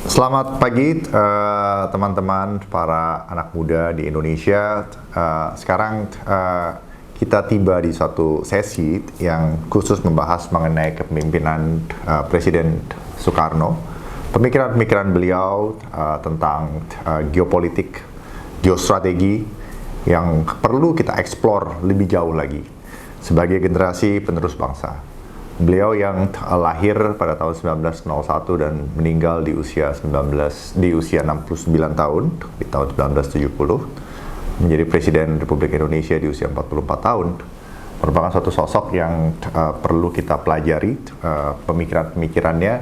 Selamat pagi teman-teman para anak muda di Indonesia. Sekarang kita tiba di suatu sesi yang khusus membahas mengenai kepemimpinan Presiden Soekarno. Pemikiran-pemikiran beliau tentang geopolitik, geostrategi yang perlu kita eksplor lebih jauh lagi sebagai generasi penerus bangsa. Beliau yang lahir pada tahun 1901 dan meninggal di usia 69 tahun di tahun 1970, menjadi Presiden Republik Indonesia di usia 44 tahun, merupakan suatu sosok yang perlu kita pelajari pemikiran-pemikirannya,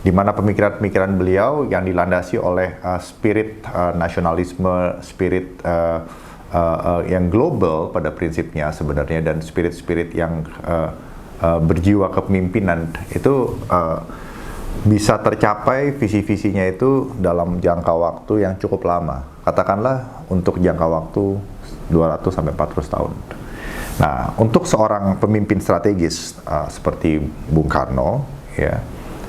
di mana pemikiran-pemikiran beliau yang dilandasi oleh spirit nasionalisme, spirit yang global pada prinsipnya sebenarnya, dan spirit-spirit yang berjiwa kepemimpinan itu bisa tercapai visi-visinya itu dalam jangka waktu yang cukup lama. Katakanlah untuk jangka waktu 200 sampai 400 tahun. Nah, untuk seorang pemimpin strategis seperti Bung Karno, ya,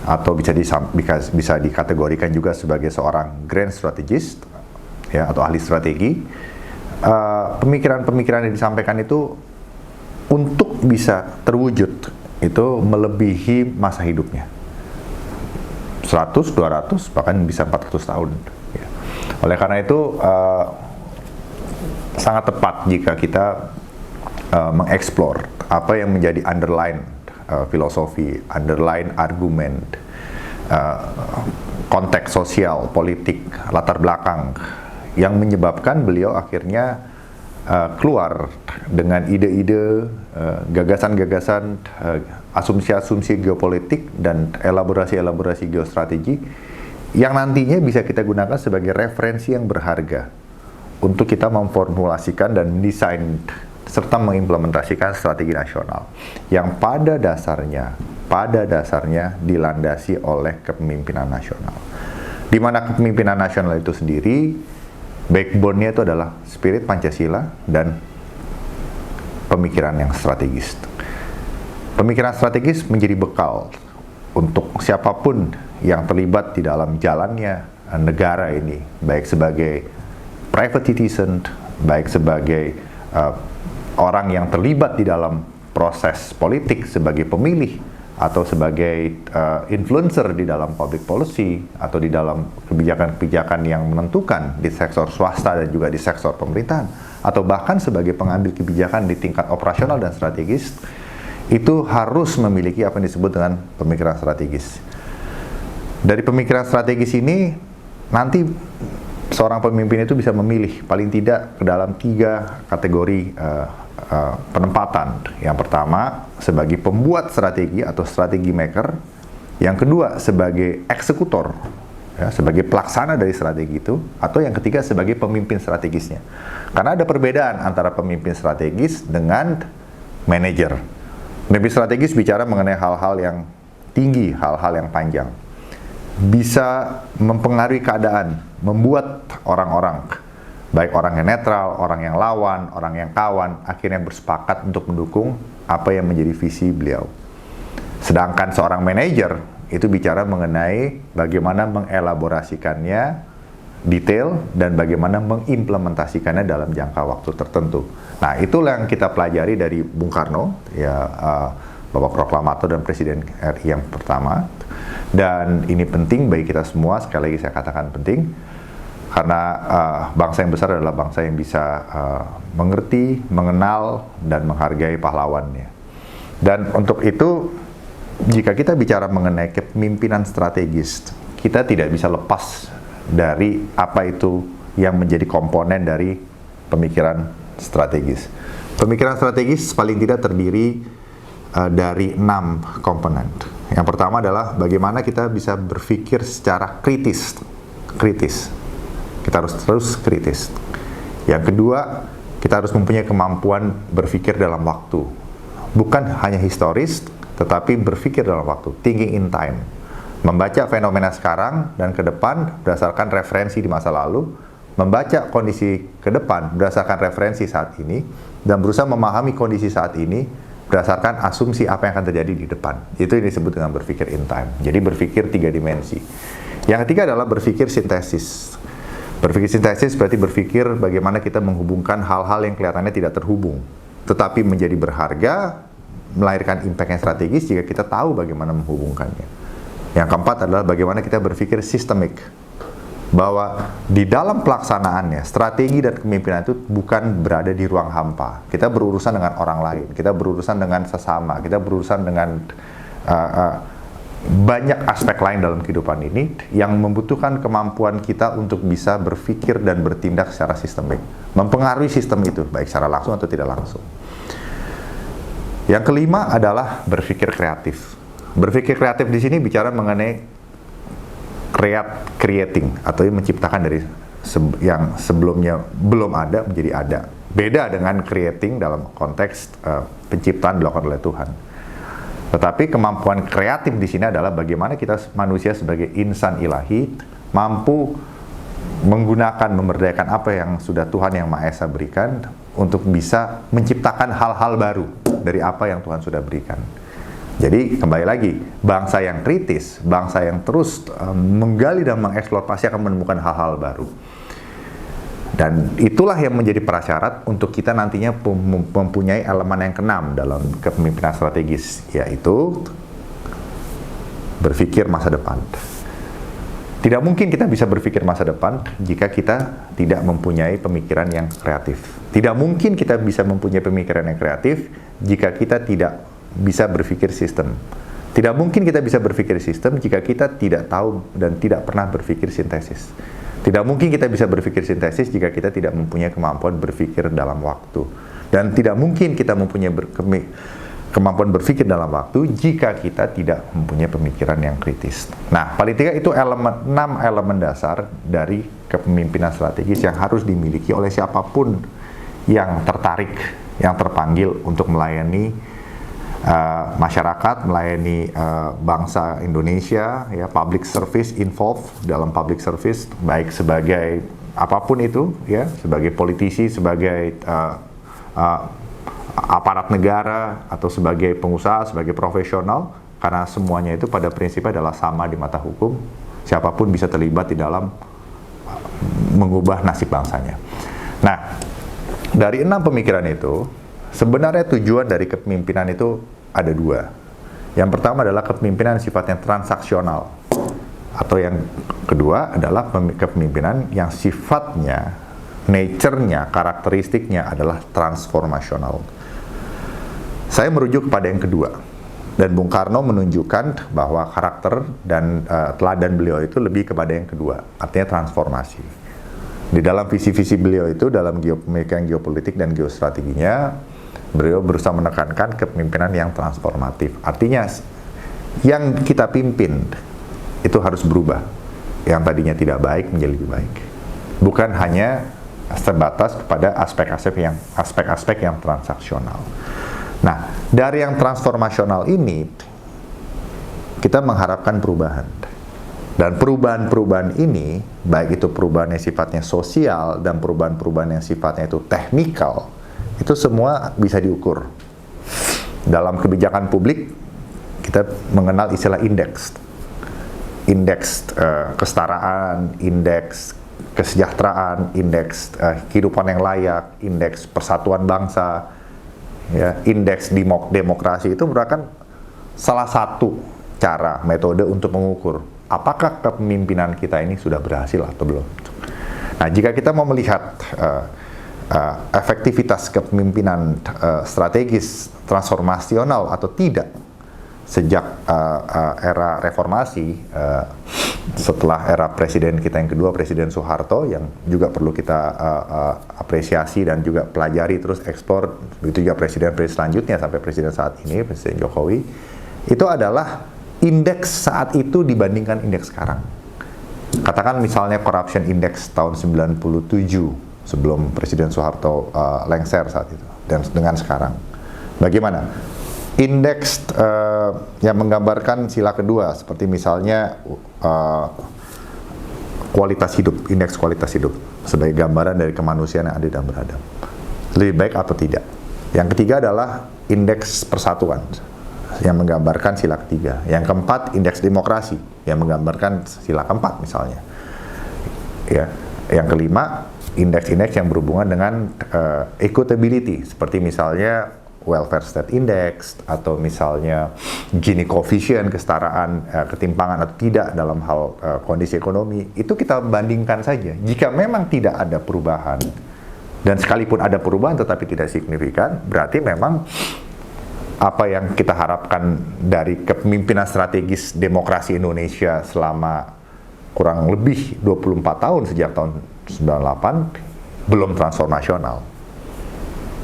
atau bisa dikategorikan juga sebagai seorang grand strategist, ya, atau ahli strategi, pemikiran-pemikiran yang disampaikan itu untuk bisa terwujud itu melebihi masa hidupnya 100, 200, bahkan bisa 400 tahun ya. Oleh karena itu sangat tepat jika kita mengeksplor apa yang menjadi underline filosofi, underline argumen, konteks sosial, politik, latar belakang yang menyebabkan beliau akhirnya keluar dengan ide-ide, gagasan-gagasan, asumsi-asumsi geopolitik dan elaborasi-elaborasi geostrategi yang nantinya bisa kita gunakan sebagai referensi yang berharga untuk kita memformulasikan dan mendesain serta mengimplementasikan strategi nasional yang pada dasarnya dilandasi oleh kepemimpinan nasional, di mana kepemimpinan nasional itu sendiri backbone-nya itu adalah spirit Pancasila dan pemikiran yang strategis. Pemikiran strategis menjadi bekal untuk siapapun yang terlibat di dalam jalannya negara ini, baik sebagai private citizen, baik sebagai orang yang terlibat di dalam proses politik sebagai pemilih, atau sebagai influencer di dalam public policy, atau di dalam kebijakan-kebijakan yang menentukan di sektor swasta dan juga di sektor pemerintahan, atau bahkan sebagai pengambil kebijakan di tingkat operasional dan strategis, itu harus memiliki apa yang disebut dengan pemikiran strategis. Dari pemikiran strategis ini, nanti seorang pemimpin itu bisa memilih paling tidak ke dalam 3 kategori penempatan. Yang pertama sebagai pembuat strategi atau strategi maker, yang kedua sebagai eksekutor, ya, sebagai pelaksana dari strategi itu, atau yang ketiga sebagai pemimpin strategisnya. Karena ada perbedaan antara pemimpin strategis dengan manajer. Pemimpin strategis bicara mengenai hal-hal yang tinggi, hal-hal yang panjang, bisa mempengaruhi keadaan, membuat orang-orang, baik orang yang netral, orang yang lawan, orang yang kawan, akhirnya bersepakat untuk mendukung apa yang menjadi visi beliau. Sedangkan seorang manajer itu bicara mengenai bagaimana mengelaborasikannya detail dan bagaimana mengimplementasikannya dalam jangka waktu tertentu. Nah, itulah yang kita pelajari dari Bung Karno, ya, Bapak Proklamator dan Presiden RI yang pertama. Dan ini penting bagi kita semua, sekali lagi saya katakan penting, karena bangsa yang besar adalah bangsa yang bisa mengerti, mengenal, dan menghargai pahlawannya. Dan untuk itu, jika kita bicara mengenai kepemimpinan strategis, kita tidak bisa lepas dari apa itu yang menjadi komponen dari pemikiran strategis. Pemikiran strategis paling tidak terdiri dari 6 komponen. Yang pertama adalah bagaimana kita bisa berpikir secara kritis. Kita harus terus kritis. Yang kedua, kita harus mempunyai kemampuan berpikir dalam waktu. Bukan hanya historis, tetapi berpikir dalam waktu, thinking in time. Membaca fenomena sekarang dan ke depan berdasarkan referensi di masa lalu, membaca kondisi ke depan berdasarkan referensi saat ini, dan berusaha memahami kondisi saat ini berdasarkan asumsi apa yang akan terjadi di depan. Itu yang disebut dengan berpikir in time. Jadi berpikir 3 dimensi. Yang ketiga adalah berpikir sintesis. Berpikir sintesis berarti berpikir bagaimana kita menghubungkan hal-hal yang kelihatannya tidak terhubung, tetapi menjadi berharga, melahirkan impact yang strategis jika kita tahu bagaimana menghubungkannya. Yang keempat adalah bagaimana kita berpikir sistemik, bahwa di dalam pelaksanaannya, strategi dan kepemimpinan itu bukan berada di ruang hampa. Kita berurusan dengan orang lain, kita berurusan dengan sesama, kita berurusan dengan banyak aspek lain dalam kehidupan ini yang membutuhkan kemampuan kita untuk bisa berpikir dan bertindak secara sistemik, mempengaruhi sistem itu, baik secara langsung atau tidak langsung. Yang kelima adalah berpikir kreatif. Berpikir kreatif di sini bicara mengenai creating atau menciptakan dari yang sebelumnya belum ada menjadi ada. Beda dengan creating dalam konteks penciptaan dilakukan oleh Tuhan. Tetapi kemampuan kreatif di sini adalah bagaimana kita manusia sebagai insan ilahi mampu menggunakan, memberdayakan apa yang sudah Tuhan Yang Maha Esa berikan untuk bisa menciptakan hal-hal baru dari apa yang Tuhan sudah berikan. Jadi kembali lagi, bangsa yang kritis, bangsa yang terus menggali dan mengeksplor pasti akan menemukan hal-hal baru. Dan itulah yang menjadi prasyarat untuk kita nantinya mempunyai elemen yang keenam dalam kepemimpinan strategis, yaitu berpikir masa depan. Tidak mungkin kita bisa berpikir masa depan jika kita tidak mempunyai pemikiran yang kreatif. Tidak mungkin kita bisa mempunyai pemikiran yang kreatif jika kita tidak bisa berpikir sistem. Tidak mungkin kita bisa berpikir sistem jika kita tidak tahu dan tidak pernah berpikir sintesis. Tidak mungkin kita bisa berpikir sintesis jika kita tidak mempunyai kemampuan berpikir dalam waktu. Dan tidak mungkin kita mempunyai kemampuan berpikir dalam waktu jika kita tidak mempunyai pemikiran yang kritis. Nah, paling tidak itu 6 elemen dasar dari kepemimpinan strategis yang harus dimiliki oleh siapapun yang tertarik, yang terpanggil untuk melayani masyarakat, melayani bangsa Indonesia, ya, public service, involved dalam public service, baik sebagai apapun itu, ya, sebagai politisi, sebagai aparat negara, atau sebagai pengusaha, sebagai profesional, karena semuanya itu pada prinsipnya adalah sama di mata hukum. Siapapun bisa terlibat di dalam mengubah nasib bangsanya. Nah, dari 6 pemikiran itu, sebenarnya tujuan dari kepemimpinan itu ada 2. Yang pertama adalah kepemimpinan sifatnya transaksional, atau yang kedua adalah kepemimpinan yang sifatnya, nature-nya, karakteristiknya adalah transformasional. Saya merujuk kepada yang kedua, dan Bung Karno menunjukkan bahwa karakter dan teladan beliau itu lebih kepada yang kedua, artinya transformasi. Di dalam visi-visi beliau itu, dalam pemikiran geopolitik dan geostrateginya, beliau berusaha menekankan kepemimpinan yang transformatif. Artinya, yang kita pimpin itu harus berubah. Yang tadinya tidak baik menjadi lebih baik. Bukan hanya sebatas kepada aspek-aspek yang transaksional. Nah, dari yang transformasional ini, kita mengharapkan perubahan. Dan perubahan-perubahan ini, baik itu perubahan yang sifatnya sosial dan perubahan-perubahan yang sifatnya itu teknikal, itu semua bisa diukur. Dalam kebijakan publik, kita mengenal istilah indeks. Indeks kesetaraan, indeks kesejahteraan, indeks kehidupan yang layak, indeks persatuan bangsa, ya, indeks demokrasi itu merupakan salah satu cara, metode untuk mengukur apakah kepemimpinan kita ini sudah berhasil atau belum. Nah, jika kita mau melihat efektivitas kepemimpinan strategis transformasional atau tidak sejak era reformasi, setelah era presiden kita yang kedua, Presiden Soeharto, yang juga perlu kita apresiasi dan juga pelajari terus eksplor, begitu juga presiden-presiden selanjutnya sampai presiden saat ini, Presiden Jokowi, itu adalah indeks saat itu dibandingkan indeks sekarang. Katakan misalnya corruption index tahun 97 sebelum Presiden Soeharto lengser saat itu, dan dengan sekarang. Bagaimana? Indeks yang menggambarkan sila kedua, seperti misalnya kualitas hidup, indeks kualitas hidup, sebagai gambaran dari kemanusiaan yang adil dan beradab. Lebih baik atau tidak? Yang ketiga adalah indeks persatuan. yang menggambarkan sila ketiga. Yang keempat, indeks demokrasi yang menggambarkan sila keempat misalnya. Ya, yang kelima, indeks-indeks yang berhubungan dengan equitability, seperti misalnya welfare state index atau misalnya Gini coefficient, kesetaraan, ketimpangan atau tidak dalam hal kondisi ekonomi. Itu kita bandingkan saja. Jika memang tidak ada perubahan dan sekalipun ada perubahan tetapi tidak signifikan, berarti memang apa yang kita harapkan dari kepemimpinan strategis demokrasi Indonesia selama kurang lebih 24 tahun sejak tahun 98 belum transformasional.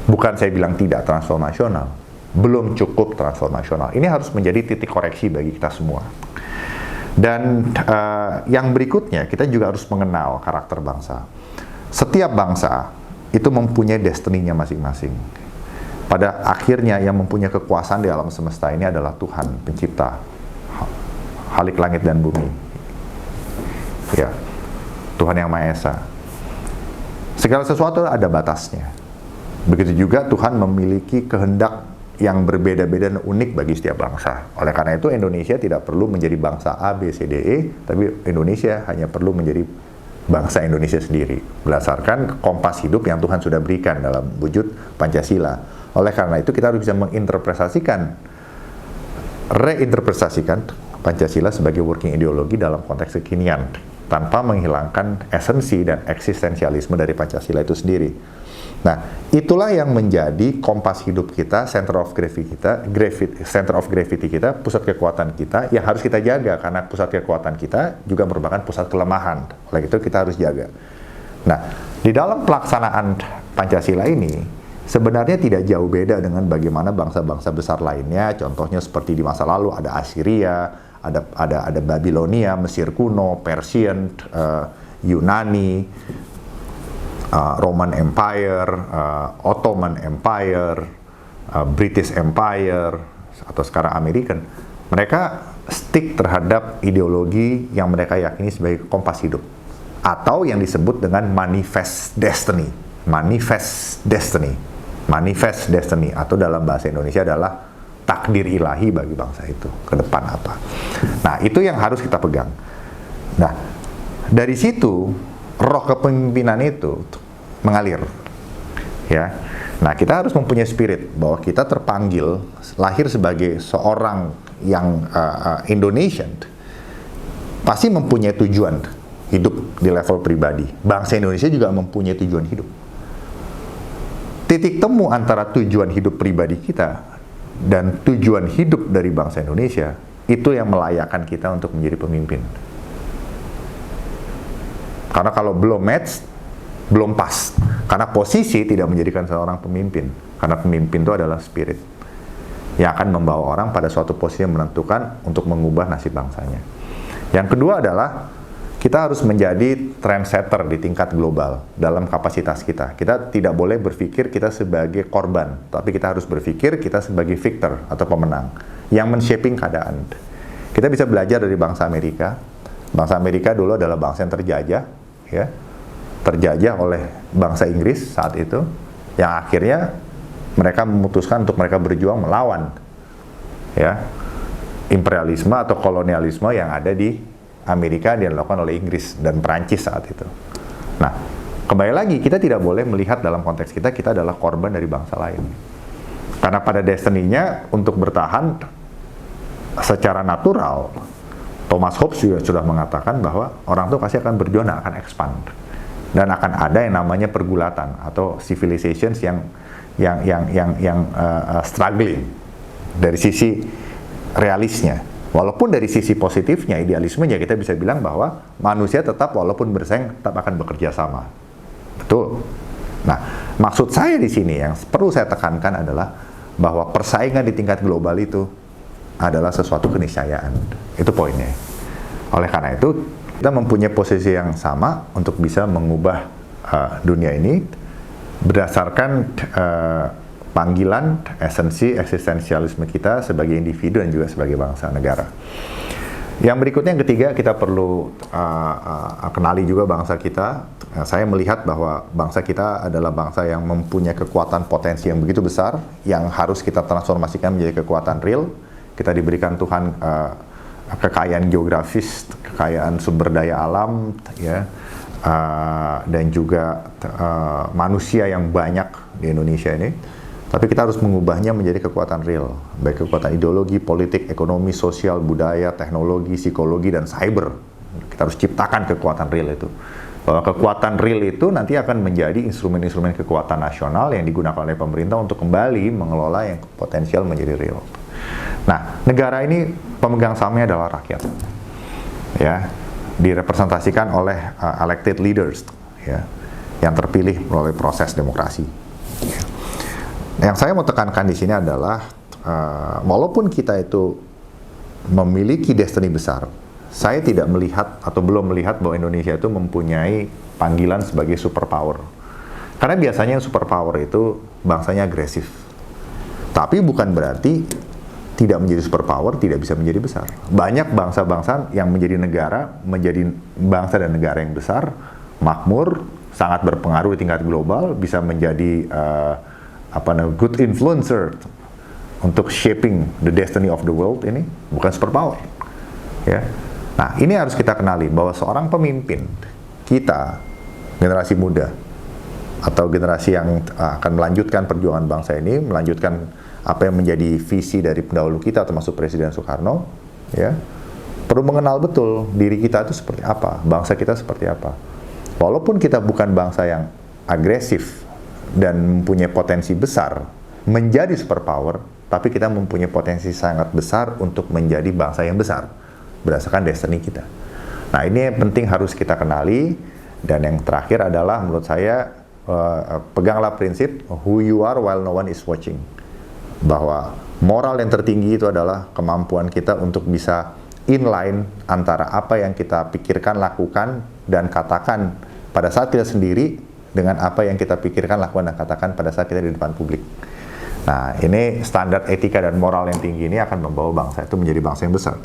Bukan saya bilang tidak transformasional, belum cukup transformasional. Ini harus menjadi titik koreksi bagi kita semua. Dan yang berikutnya, kita juga harus mengenal karakter bangsa. Setiap bangsa itu mempunyai destininya masing-masing. Pada akhirnya yang mempunyai kekuasaan di alam semesta ini adalah Tuhan, pencipta Halik langit dan bumi. Ya, Tuhan yang Maha Esa. Segala sesuatu ada batasnya. Begitu juga Tuhan memiliki kehendak yang berbeda-beda dan unik bagi setiap bangsa. Oleh karena itu Indonesia tidak perlu menjadi bangsa A, B, C, D, E, tapi Indonesia hanya perlu menjadi bangsa Indonesia sendiri berdasarkan kompas hidup yang Tuhan sudah berikan dalam wujud Pancasila. Oleh karena itu kita harus bisa reinterpretasikan Pancasila sebagai working ideologi dalam konteks kekinian tanpa menghilangkan esensi dan eksistensialisme dari Pancasila itu sendiri. Nah, itulah yang menjadi kompas hidup kita, center of gravity kita, pusat kekuatan kita yang harus kita jaga, karena pusat kekuatan kita juga merupakan pusat kelemahan. Oleh itu kita harus jaga. Nah, di dalam pelaksanaan Pancasila ini sebenarnya tidak jauh beda dengan bagaimana bangsa-bangsa besar lainnya. Contohnya seperti di masa lalu ada Assyria, ada Babilonia, Mesir kuno, Persian, Yunani, Roman Empire, Ottoman Empire, British Empire, atau sekarang American. Mereka stick terhadap ideologi yang mereka yakini sebagai kompas hidup, atau yang disebut dengan manifest destiny. Manifest destiny, atau dalam bahasa Indonesia adalah takdir ilahi bagi bangsa itu ke depan apa. Nah, itu yang harus kita pegang. Nah, dari situ roh kepemimpinan itu mengalir, ya. Nah, kita harus mempunyai spirit bahwa kita terpanggil lahir sebagai seorang yang Indonesian, pasti mempunyai tujuan hidup di level pribadi. Bangsa Indonesia juga mempunyai tujuan hidup. Titik temu antara tujuan hidup pribadi kita dan tujuan hidup dari bangsa Indonesia itu yang melayakkan kita untuk menjadi pemimpin. Karena kalau belum match, belum pas. Karena posisi tidak menjadikan seorang pemimpin. Karena pemimpin itu adalah spirit yang akan membawa orang pada suatu posisi yang menentukan untuk mengubah nasib bangsanya. Yang kedua adalah kita harus menjadi trendsetter di tingkat global dalam kapasitas kita. Kita tidak boleh berpikir kita sebagai korban, tapi kita harus berpikir kita sebagai victor atau pemenang yang men-shaping keadaan. Kita bisa belajar dari bangsa Amerika. Bangsa Amerika dulu adalah bangsa yang terjajah, ya, terjajah oleh bangsa Inggris saat itu, yang akhirnya mereka memutuskan untuk mereka berjuang melawan, ya, imperialisme atau kolonialisme yang ada di Amerika yang dilakukan oleh Inggris dan Perancis saat itu. Nah, kembali lagi, kita tidak boleh melihat dalam konteks kita adalah korban dari bangsa lain. Karena pada destininya untuk bertahan secara natural, Thomas Hobbes juga sudah mengatakan bahwa orang itu pasti akan berjuang dan akan expand. Dan akan ada yang namanya pergulatan atau civilizations yang struggling dari sisi realisnya. Walaupun dari sisi positifnya, idealismenya, kita bisa bilang bahwa manusia tetap walaupun bersaing tetap akan bekerja sama. Betul. Nah, maksud saya di sini yang perlu saya tekankan adalah bahwa persaingan di tingkat global itu adalah sesuatu keniscayaan. Itu poinnya. Oleh karena itu, kita mempunyai posisi yang sama untuk bisa mengubah dunia ini berdasarkan panggilan, esensi, eksistensialisme kita sebagai individu dan juga sebagai bangsa negara. Yang berikutnya, yang ketiga, kita perlu kenali juga bangsa kita. Saya melihat bahwa bangsa kita adalah bangsa yang mempunyai kekuatan potensi yang begitu besar, yang harus kita transformasikan menjadi kekuatan real, kita diberikan Tuhan kekayaan geografis, kekayaan sumber daya alam, ya, dan juga manusia yang banyak di Indonesia ini. Tapi kita harus mengubahnya menjadi kekuatan real, baik kekuatan ideologi, politik, ekonomi, sosial, budaya, teknologi, psikologi, dan cyber. Kita harus ciptakan kekuatan real itu. Bahwa kekuatan real itu nanti akan menjadi instrumen-instrumen kekuatan nasional yang digunakan oleh pemerintah untuk kembali mengelola yang potensial menjadi real. Nah, negara ini pemegang sahamnya adalah rakyat, ya, direpresentasikan oleh elected leaders, ya, yang terpilih melalui proses demokrasi. Ya. Yang saya mau tekankan di sini adalah walaupun kita itu memiliki destiny besar, saya tidak melihat atau belum melihat bahwa Indonesia itu mempunyai panggilan sebagai superpower. Karena biasanya superpower itu bangsanya agresif. Tapi bukan berarti tidak menjadi superpower, tidak bisa menjadi besar. Banyak bangsa-bangsa yang menjadi negara, menjadi bangsa dan negara yang besar, makmur, sangat berpengaruh di tingkat global, bisa menjadi good influencer untuk shaping the destiny of the world. Ini bukan superpower, ya. Nah, ini harus kita kenali bahwa seorang pemimpin kita, generasi muda atau generasi yang akan melanjutkan perjuangan bangsa ini, melanjutkan apa yang menjadi visi dari pendahulu kita termasuk Presiden Soekarno, ya, perlu mengenal betul diri kita itu seperti apa, bangsa kita seperti apa. Walaupun kita bukan bangsa yang agresif dan mempunyai potensi besar menjadi superpower, tapi kita mempunyai potensi sangat besar untuk menjadi bangsa yang besar berdasarkan destiny kita. Nah, ini yang penting harus kita kenali. Dan yang terakhir adalah menurut saya peganglah prinsip who you are while no one is watching. Bahwa moral yang tertinggi itu adalah kemampuan kita untuk bisa inline antara apa yang kita pikirkan, lakukan, dan katakan pada saat kita sendiri dengan apa yang kita pikirkan, lakukan, dan katakan pada saat kita di depan publik. Nah, ini standar etika dan moral yang tinggi ini akan membawa bangsa itu menjadi bangsa yang besar.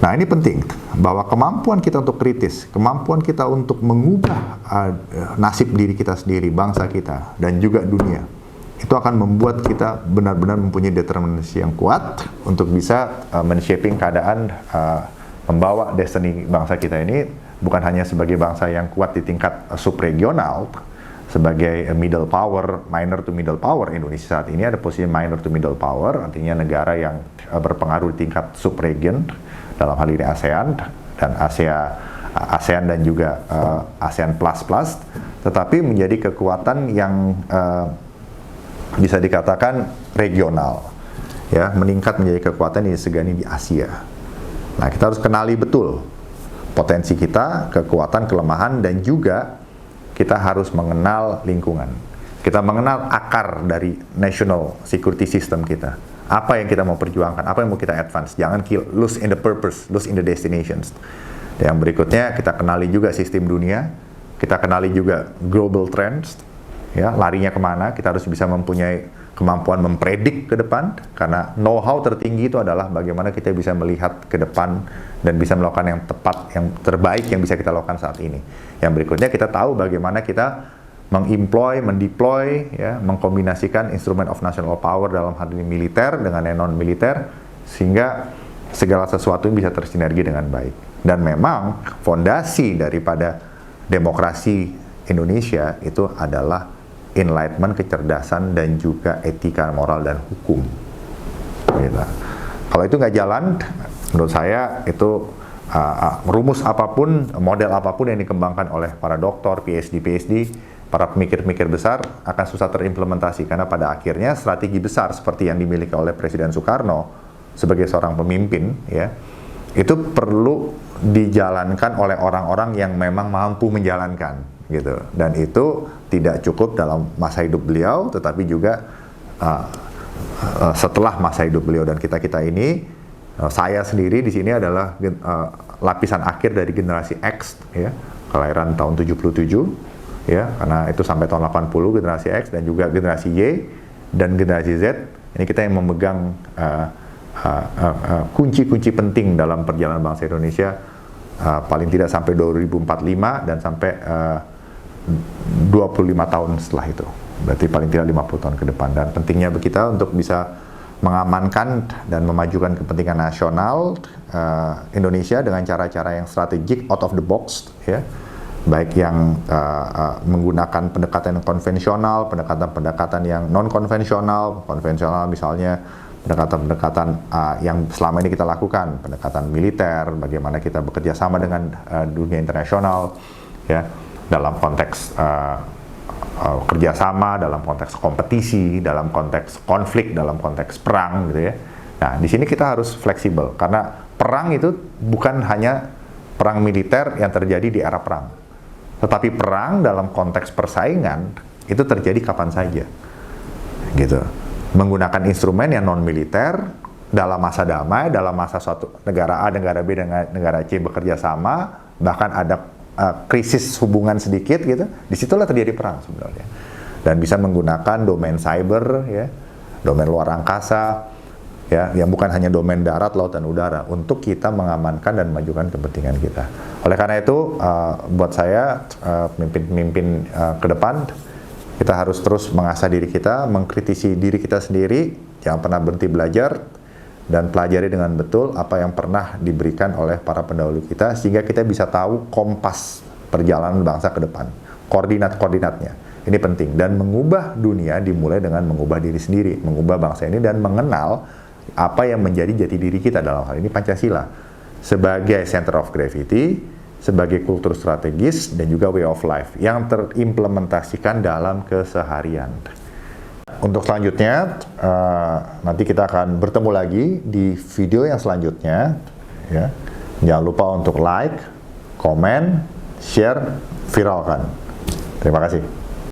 Nah, ini penting, bahwa kemampuan kita untuk kritis, kemampuan kita untuk mengubah nasib diri kita sendiri, bangsa kita, dan juga dunia, itu akan membuat kita benar-benar mempunyai determinasi yang kuat untuk bisa men-shaping keadaan, membawa destiny bangsa kita ini bukan hanya sebagai bangsa yang kuat di tingkat subregional, sebagai middle power, minor to middle power. Indonesia saat ini ada posisi minor to middle power, artinya negara yang berpengaruh di tingkat subregion, dalam hal ini ASEAN dan ASEAN dan juga ASEAN Plus, tetapi menjadi kekuatan yang bisa dikatakan regional, ya, meningkat menjadi kekuatan yang disegani di Asia. Nah, kita harus kenali betul potensi kita, kekuatan, kelemahan, dan juga kita harus mengenal lingkungan. Kita mengenal akar dari national security system kita. Apa yang kita mau perjuangkan, apa yang mau kita advance. Jangan lose in the purpose, lose in the destinations. Dan yang berikutnya, kita kenali juga sistem dunia, kita kenali juga global trends, ya, larinya kemana. Kita harus bisa mempunyai kemampuan mempredik ke depan, karena know-how tertinggi itu adalah bagaimana kita bisa melihat ke depan dan bisa melakukan yang tepat, yang terbaik yang bisa kita lakukan saat ini. Yang berikutnya, kita tahu bagaimana kita mengemploy, mendeploy, ya, mengkombinasikan instrument of national power dalam hal ini militer dengan non-militer, sehingga segala sesuatu bisa tersinergi dengan baik. Dan memang fondasi daripada demokrasi Indonesia itu adalah enlightenment, kecerdasan, dan juga etika, moral, dan hukum. Gitu. Kalau itu nggak jalan, menurut saya itu rumus apapun, model apapun yang dikembangkan oleh para doktor, PhD, para pemikir-pemikir besar akan susah terimplementasi, karena pada akhirnya strategi besar seperti yang dimiliki oleh Presiden Soekarno sebagai seorang pemimpin, ya, itu perlu dijalankan oleh orang-orang yang memang mampu menjalankan, gitu. Dan itu tidak cukup dalam masa hidup beliau, tetapi juga setelah masa hidup beliau. Dan kita ini, saya sendiri di sini adalah lapisan akhir dari generasi X, ya, kelahiran tahun 77. Ya, karena itu sampai tahun 80 generasi X, dan juga generasi Y dan generasi Z. Ini kita yang memegang kunci-kunci penting dalam perjalanan bangsa Indonesia, paling tidak sampai 2045 dan sampai 25 tahun setelah itu. Berarti paling tidak 50 tahun ke depan. Dan pentingnya kita untuk bisa mengamankan dan memajukan kepentingan nasional Indonesia dengan cara-cara yang strategik, out of the box, ya, baik yang menggunakan pendekatan yang konvensional, pendekatan-pendekatan yang non konvensional, misalnya pendekatan-pendekatan yang selama ini kita lakukan, pendekatan militer, bagaimana kita bekerja sama dengan dunia internasional, ya, dalam konteks kerjasama, dalam konteks kompetisi, dalam konteks konflik, dalam konteks perang, gitu ya. Nah, di sini kita harus fleksibel karena perang itu bukan hanya perang militer yang terjadi di era perang, tetapi perang dalam konteks persaingan itu terjadi kapan saja, gitu. Menggunakan instrumen yang non militer dalam masa damai, dalam masa suatu negara A, negara B, dengan negara C bekerja sama, bahkan ada krisis hubungan sedikit gitu, disitulah terjadi perang sebenarnya. Dan bisa menggunakan domain cyber, ya, domain luar angkasa, ya, yang bukan hanya domain darat, laut, dan udara, untuk kita mengamankan dan memajukan kepentingan kita. Oleh karena itu, buat saya, pemimpin ke depan, kita harus terus mengasah diri kita, mengkritisi diri kita sendiri, jangan pernah berhenti belajar, dan pelajari dengan betul apa yang pernah diberikan oleh para pendahulu kita, sehingga kita bisa tahu kompas perjalanan bangsa ke depan, koordinat-koordinatnya. Ini penting, dan mengubah dunia dimulai dengan mengubah diri sendiri, mengubah bangsa ini, dan mengenal apa yang menjadi jati diri kita, dalam hal ini Pancasila, sebagai center of gravity, sebagai kultur strategis, dan juga way of life yang terimplementasikan dalam keseharian. Untuk selanjutnya, nanti kita akan bertemu lagi di video yang selanjutnya, ya. Jangan lupa untuk like, komen, share, viralkan. Terima kasih.